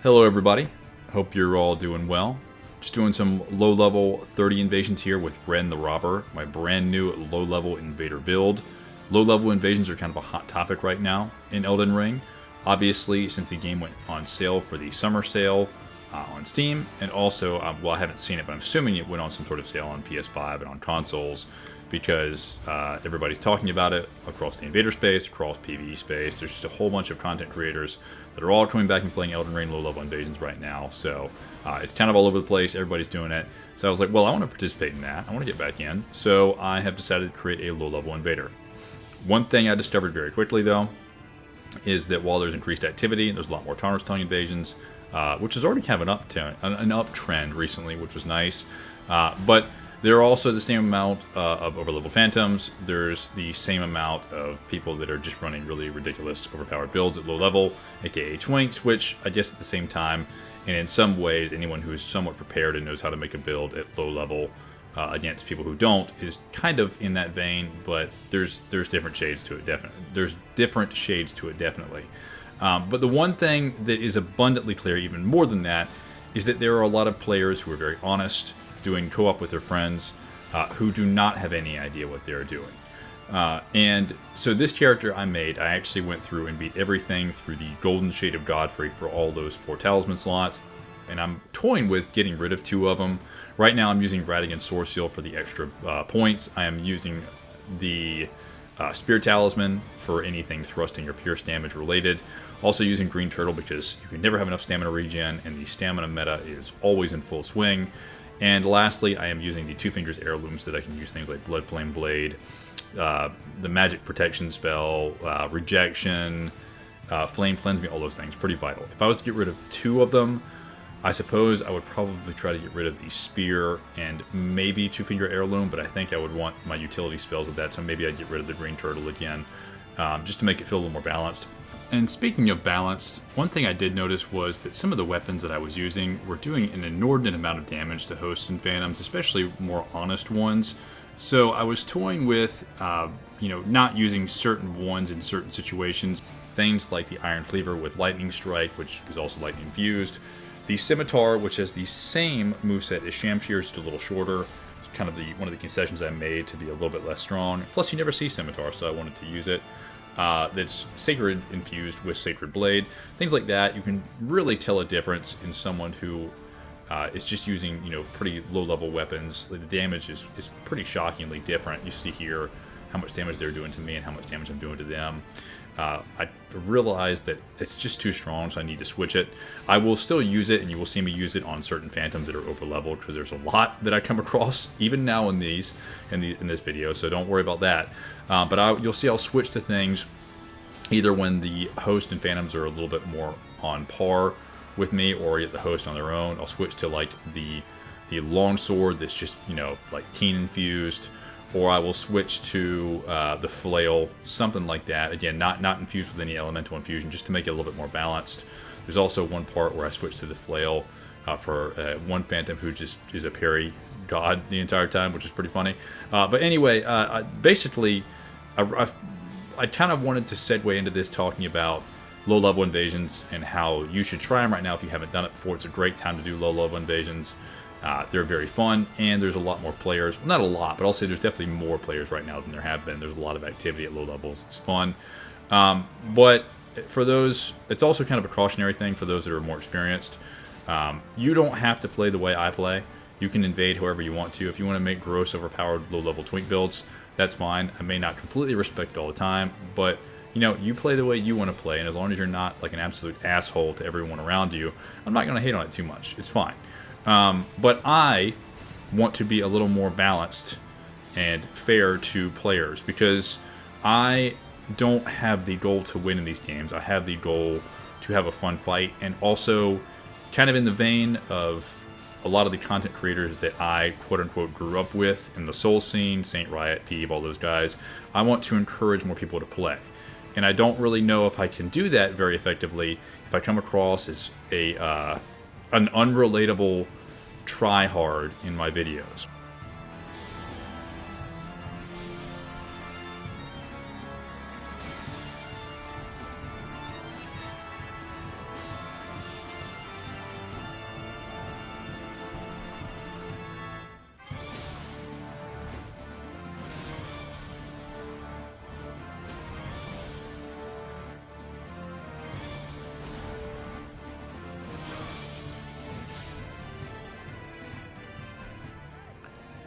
Hello everybody, hope you're all doing well. Just doing some low level 30 invasions here with Ren the Robber, my brand new low level invader build. Low level invasions are kind of a hot topic right now in Elden Ring. Obviously, since the game went on sale for the summer sale on Steam, and also, well, I haven't seen it, but I'm assuming it went on some sort of sale on PS5 and on consoles because everybody's talking about it across the invader space, across PvE space. There's just a whole bunch of content creators that are all coming back and playing Elden Ring low-level invasions right now. So it's kind of all over the place. Everybody's doing it. So I was like, well, I want to participate in that. I want to get back in. So I have decided to create a low-level invader. One thing I discovered very quickly, though, is that while there's increased activity, there's a lot more Tarnished Tongue invasions, which is already kind of an uptrend recently, which was nice. But there are also the same amount of overlevel phantoms. There's the same amount of people that are just running really ridiculous overpowered builds at low level, aka twinks, which I guess at the same time, and in some ways, anyone who is somewhat prepared and knows how to make a build at low level against people who don't is kind of in that vein, but there's different shades to it, definitely. There's different shades to it, definitely. But the one thing that is abundantly clear, even more than that, is that there are a lot of players who are very honest, doing co-op with their friends, who do not have any idea what they're doing. And so this character I made, I actually went through and beat everything through the Golden Shade of Godfrey for all those 4 Talisman slots. And I'm toying with getting rid of 2 of them. Right now I'm using Radagon Soreseal for the extra points. I am using the Spear Talisman for anything thrusting or pierce damage related. Also using Green Turtle because you can never have enough stamina regen, and the stamina meta is always in full swing. And lastly, I am using the 2 Fingers Heirloom so that I can use things like Bloodflame Blade, the Magic Protection spell, Rejection, Flame Cleanse Me, all those things. Pretty vital. If I was to get rid of 2 of them, I suppose I would probably try to get rid of the Spear and maybe 2 Finger Heirloom, but I think I would want my utility spells with that, so maybe I'd get rid of the Green Turtle again, just to make it feel a little more balanced. And speaking of balanced, one thing I did notice was that some of the weapons that I was using were doing an inordinate amount of damage to hosts and phantoms, especially more honest ones. So I was toying with, not using certain ones in certain situations. Things like the Iron Cleaver with Lightning Strike, which is also lightning infused. The Scimitar, which has the same moveset as Shamshir, just a little shorter. It's kind of one of the concessions I made to be a little bit less strong. Plus, you never see Scimitar, so I wanted to use it. That's Sacred infused with Sacred Blade. Things like that, you can really tell a difference in someone who is just using, pretty low-level weapons. The damage is pretty shockingly different. You see here how much damage they're doing to me and how much damage I'm doing to them. I realized that it's just too strong, so I need to switch it. I will still use it, and you will see me use it on certain phantoms that are over-leveled, because there's a lot that I come across, even now in this video, so don't worry about that. But you'll see I'll switch to things either when the host and phantoms are a little bit more on par with me, or the host on their own. I'll switch to like the longsword that's just, like teen infused, or I will switch to the flail, something like that. Again, not infused with any elemental infusion, just to make it a little bit more balanced. There's also one part where I switch to the flail for one phantom who just is a parry god the entire time, which is pretty funny. But anyway, basically, I kind of wanted to segue into this talking about low-level invasions and how you should try them right now if you haven't done it before. It's a great time to do low-level invasions. They're very fun, and there's a lot more players. Well, not a lot, but I'll say there's definitely more players right now than there have been. There's a lot of activity at low levels. It's fun. But for those, it's also kind of a cautionary thing for those that are more experienced. You don't have to play the way I play. You can invade however you want to. If you want to make gross, overpowered, low-level twink builds, that's fine. I may not completely respect it all the time, but you play the way you want to play, and as long as you're not like an absolute asshole to everyone around you, I'm not going to hate on it too much. It's fine. But I want to be a little more balanced and fair to players, because I don't have the goal to win in these games. I have the goal to have a fun fight, and also kind of in the vein of a lot of the content creators that I quote-unquote grew up with in the Soul scene, Saint Riot, Peeve, all those guys. I want to encourage more people to play. And I don't really know if I can do that very effectively if I come across as an unrelatable try-hard in my videos.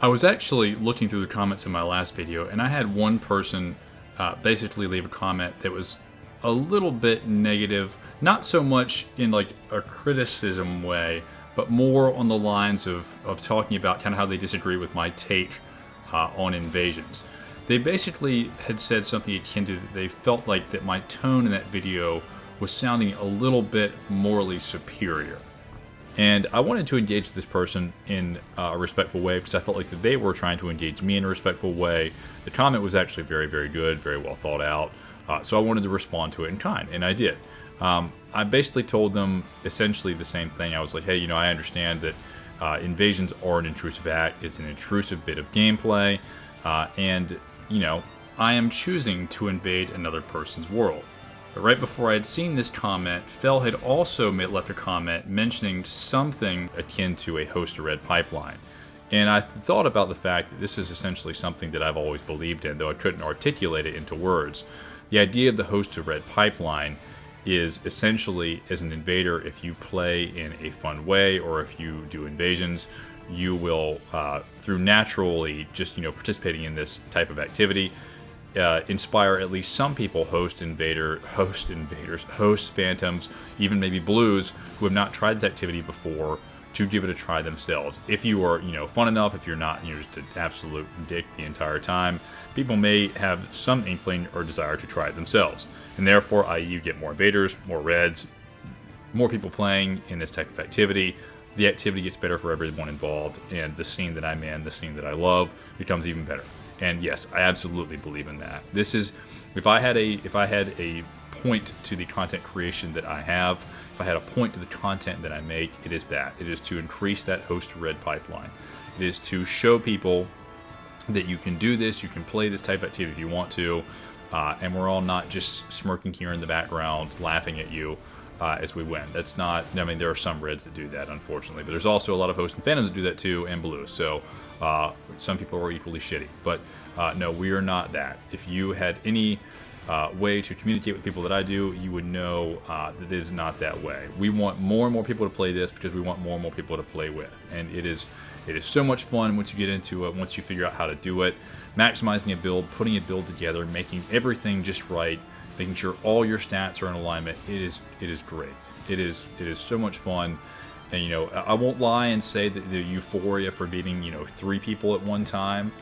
I was actually looking through the comments in my last video, and I had one person basically leave a comment that was a little bit negative, not so much in like a criticism way, but more on the lines of talking about kind of how they disagree with my take on invasions. They basically had said something akin to that they felt like that my tone in that video was sounding a little bit morally superior. And I wanted to engage this person in a respectful way because I felt like that they were trying to engage me in a respectful way. The comment was actually very, very good, very well thought out. So I wanted to respond to it in kind, and I did. I basically told them essentially the same thing. I was like, hey, you know, I understand that invasions are an intrusive act. It's an intrusive bit of gameplay. And, you know, I am choosing to invade another person's world. But right before I had seen this comment, Fel had also left a comment mentioning something akin to a host-to-red pipeline. And I thought about the fact that this is essentially something that I've always believed in, though I couldn't articulate it into words. The idea of the host-to-red pipeline is essentially, as an invader, if you play in a fun way or if you do invasions, you will, through naturally just, you know, participating in this type of activity, inspire at least some people, host phantoms, even maybe blues, who have not tried this activity before, to give it a try themselves. If you are, you know, fun enough, if you're not, you know, just an absolute dick the entire time, people may have some inkling or desire to try it themselves. And therefore, i.e. you get more invaders, more reds, more people playing in this type of activity. The activity gets better for everyone involved, and the scene that I'm in, the scene that I love, becomes even better. And yes, I absolutely believe in that. This is, if I had a point to the content creation that I have, if I had a point to the content that I make, it is that. It is to increase that host-to-red pipeline. It is to show people that you can do this, you can play this type of activity if you want to, and we're all not just smirking here in the background, laughing at you as we win. That's not, I mean, there are some reds that do that, unfortunately, but there's also a lot of hosts and phantoms that do that too, and blues, so some people are equally shitty. But no, we are not that. If you had any way to communicate with people that I do, you would know that it is not that way. We want more and more people to play this because we want more and more people to play with, and it is so much fun once you get into it, once you figure out how to do it, maximizing a build, putting a build together, making everything just right, making sure all your stats are in alignment. It is great. It is so much fun. And, you know, I won't lie and say that the euphoria for beating, you know, 3 people at one time,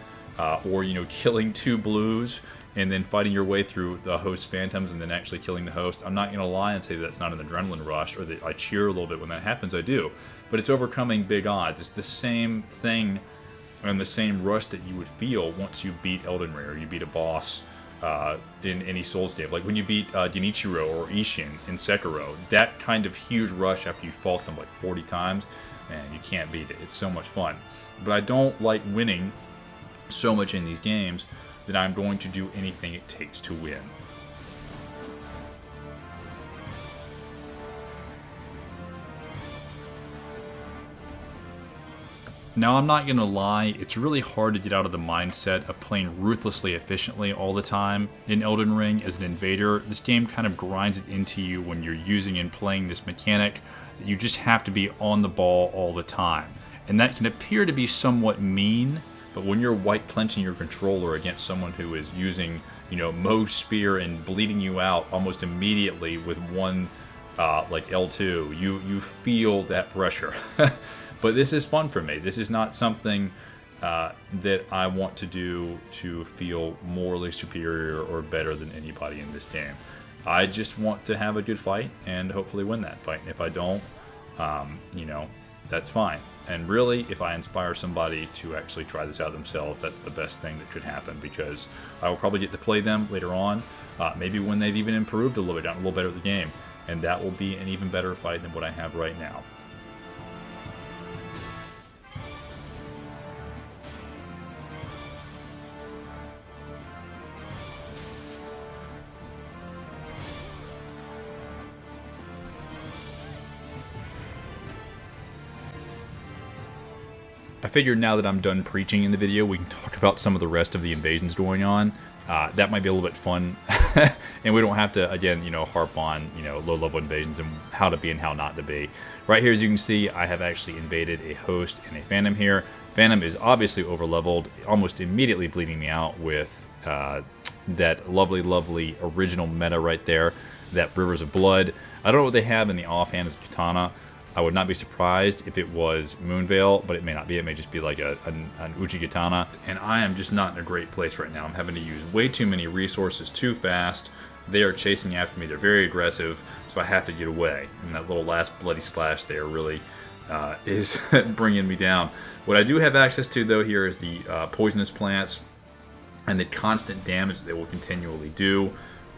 or, you know, killing 2 blues and then fighting your way through the host phantoms and then actually killing the host. I'm not going to lie and say that's not an adrenaline rush or that I cheer a little bit when that happens. I do. But it's overcoming big odds. It's the same thing and the same rush that you would feel once you beat Elden Ring or you beat a boss in any Souls game. Like when you beat Genichiro or Ishin in Sekiro, that kind of huge rush after you fought them like 40 times, man, you can't beat it. It's so much fun. But I don't like winning so much in these games that I'm going to do anything it takes to win. Now, I'm not going to lie, it's really hard to get out of the mindset of playing ruthlessly efficiently all the time in Elden Ring as an invader. This game kind of grinds it into you when you're using and playing this mechanic that you just have to be on the ball all the time. And that can appear to be somewhat mean, but when you're white clenching your controller against someone who is using, you know, Moh's spear and bleeding you out almost immediately with one like L2, you feel that pressure. But this is fun for me. This is not something that I want to do to feel morally superior or better than anybody in this game. I just want to have a good fight and hopefully win that fight. And if I don't, you know, that's fine. And really, if I inspire somebody to actually try this out themselves, that's the best thing that could happen, because I will probably get to play them later on, maybe when they've even improved a little bit, gotten a little better at the game. And that will be an even better fight than what I have right now. I figured now that I'm done preaching in the video, we can talk about some of the rest of the invasions going on. That might be a little bit fun, and we don't have to, again, you know, harp on, you know, low-level invasions and how to be and how not to be. Right here, as you can see, I have actually invaded a host and a phantom here. Phantom is obviously overleveled, almost immediately bleeding me out with that lovely, lovely original meta right there, that Rivers of Blood. I don't know what they have in the offhand as Katana. I would not be surprised if it was Moonveil, but it may not be. It may just be like an Uchigatana. And I am just not in a great place right now. I'm having to use way too many resources too fast. They are chasing after me. They're very aggressive, so I have to get away. And that little last bloody slash there really is bringing me down. What I do have access to, though, here is the poisonous plants and the constant damage that they will continually do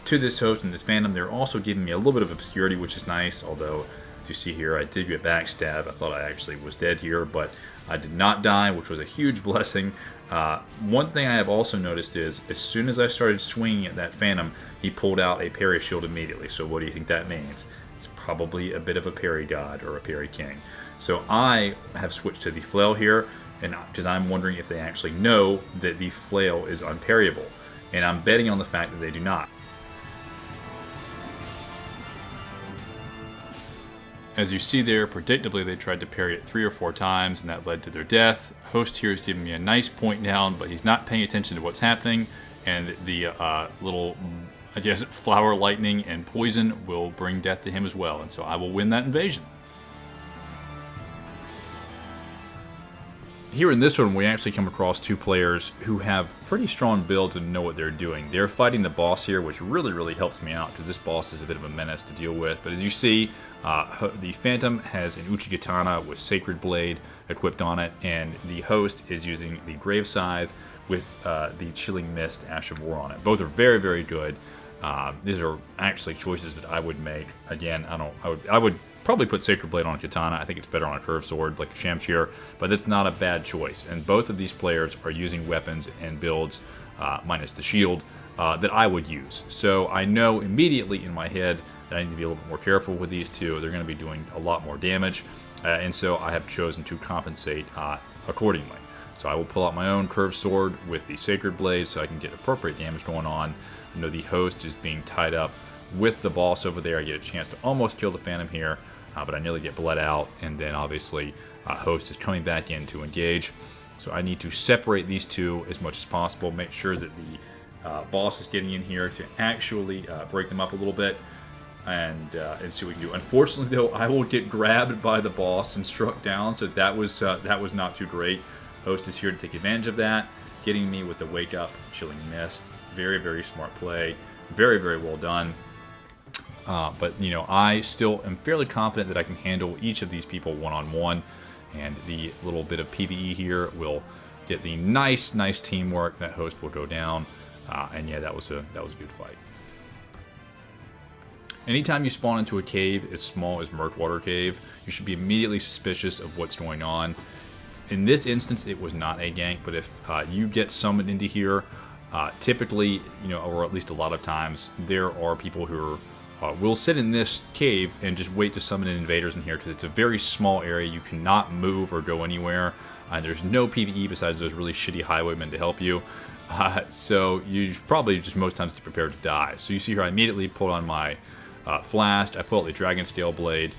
to this host and this Phantom. They're also giving me a little bit of obscurity, which is nice, although, as you see here, I did get backstab. I thought I actually was dead here, but I did not die, which was a huge blessing. One thing I have also noticed is, as soon as I started swinging at that Phantom, he pulled out a parry shield immediately. So what do you think that means? It's probably a bit of a parry god or a parry king. So I have switched to the flail here, and because I'm wondering if they actually know that the flail is unparryable. And I'm betting on the fact that they do not. As you see there, predictably they tried to parry it 3 or 4 times, and that led to their death. Host here is giving me a nice point down, but he's not paying attention to what's happening, and the little, I guess, flower lightning and poison will bring death to him as well, and so I will win that invasion. Here in this one, we actually come across 2 players who have pretty strong builds and know what they're doing. They're fighting the boss here, which really, really helps me out because this boss is a bit of a menace to deal with. But as you see, the Phantom has an Uchigatana with Sacred Blade equipped on it, and the host is using the Grave Scythe with the Chilling Mist Ash of War on it. Both are very, very good. These are actually choices that I would make. Again, I would probably put Sacred Blade on a Katana. I think it's better on a curved sword like a Shamshir, but that's not a bad choice. And both of these players are using weapons and builds, minus the shield, that I would use. So I know immediately in my head that I need to be a little bit more careful with these two. They're going to be doing a lot more damage, and so I have chosen to compensate accordingly. So I will pull out my own curved sword with the Sacred Blade so I can get appropriate damage going on. You know, the host is being tied up with the boss over there. I get a chance to almost kill the Phantom here, but I nearly get bled out, and then obviously host is coming back in to engage. So I need to separate these two as much as possible, make sure that the boss is getting in here to actually break them up a little bit, and see what we can do. Unfortunately, though, I will get grabbed by the boss and struck down, so that was not too great. Host is here to take advantage of that, getting me with the Wake Up, Chilling Mist. Very, very smart play. Very, very well done. But, you know, I still am fairly confident that I can handle each of these people one-on-one, and the little bit of PvE here will get the nice teamwork. That host will go down, and yeah, that was a good fight. Anytime you spawn into a cave as small as Murkwater Cave, you should be immediately suspicious of what's going on. In this instance, it was not a gank, but if you get summoned into here, typically, you know, or at least a lot of times, there are people who will sit in this cave and just wait to summon in invaders in here because it's a very small area. You cannot move or go anywhere. There's no PvE besides those really shitty highwaymen to help you. So you probably just most times get prepared to die. So you see here, I immediately pulled on my Flask. I pull out the Dragonscale Blade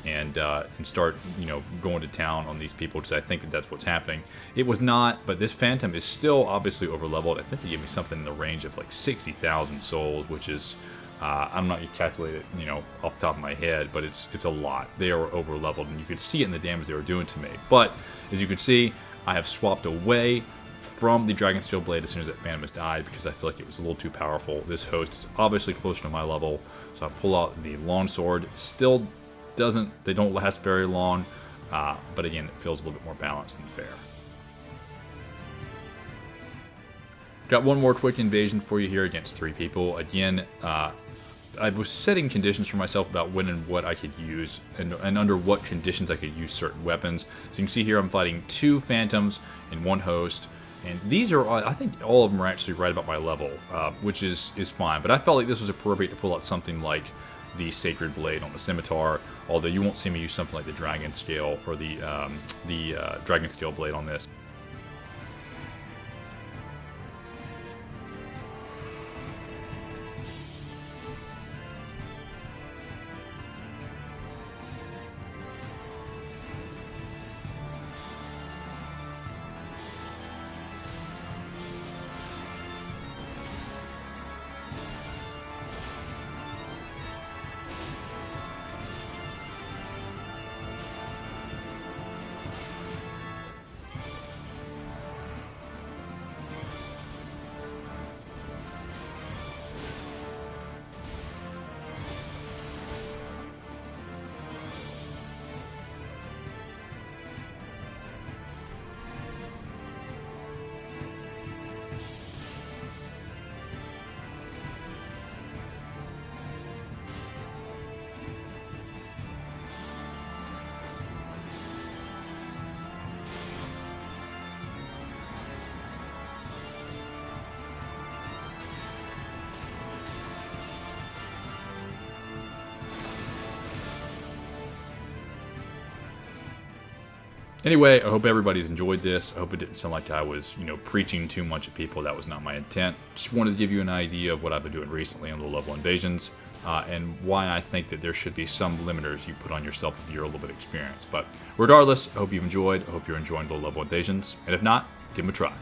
and start, you know, going to town on these people because I think that that's what's happening. It was not, but this Phantom is still obviously overleveled. I think they gave me something in the range of like 60,000 souls, which is, I'm not going to calculate it, you know, off the top of my head, but it's a lot. They are overleveled, and you could see it in the damage they were doing to me. But as you can see, I have swapped away from the Dragonscale Blade as soon as that Phantom has died because I feel like it was a little too powerful. This host is obviously closer to my level, so I pull out the longsword. Still they don't last very long, but again, it feels a little bit more balanced and fair. Got one more quick invasion for you here against 3 people. Again, I was setting conditions for myself about when and what I could use and under what conditions I could use certain weapons. So you can see here I'm fighting 2 Phantoms and 1 host. And these are, I think all of them are actually right about my level, which is fine. But I felt like this was appropriate to pull out something like the Sacred Blade on the Scimitar, although you won't see me use something like the Dragonscale or the Dragonscale Blade on this. Anyway, I hope everybody's enjoyed this. I hope it didn't sound like I was, preaching too much at people. That was not my intent. Just wanted to give you an idea of what I've been doing recently on low-level invasions, and why I think that there should be some limiters you put on yourself if you're a little bit experienced. But regardless, I hope you've enjoyed. I hope you're enjoying low-level invasions, and if not, give them a try.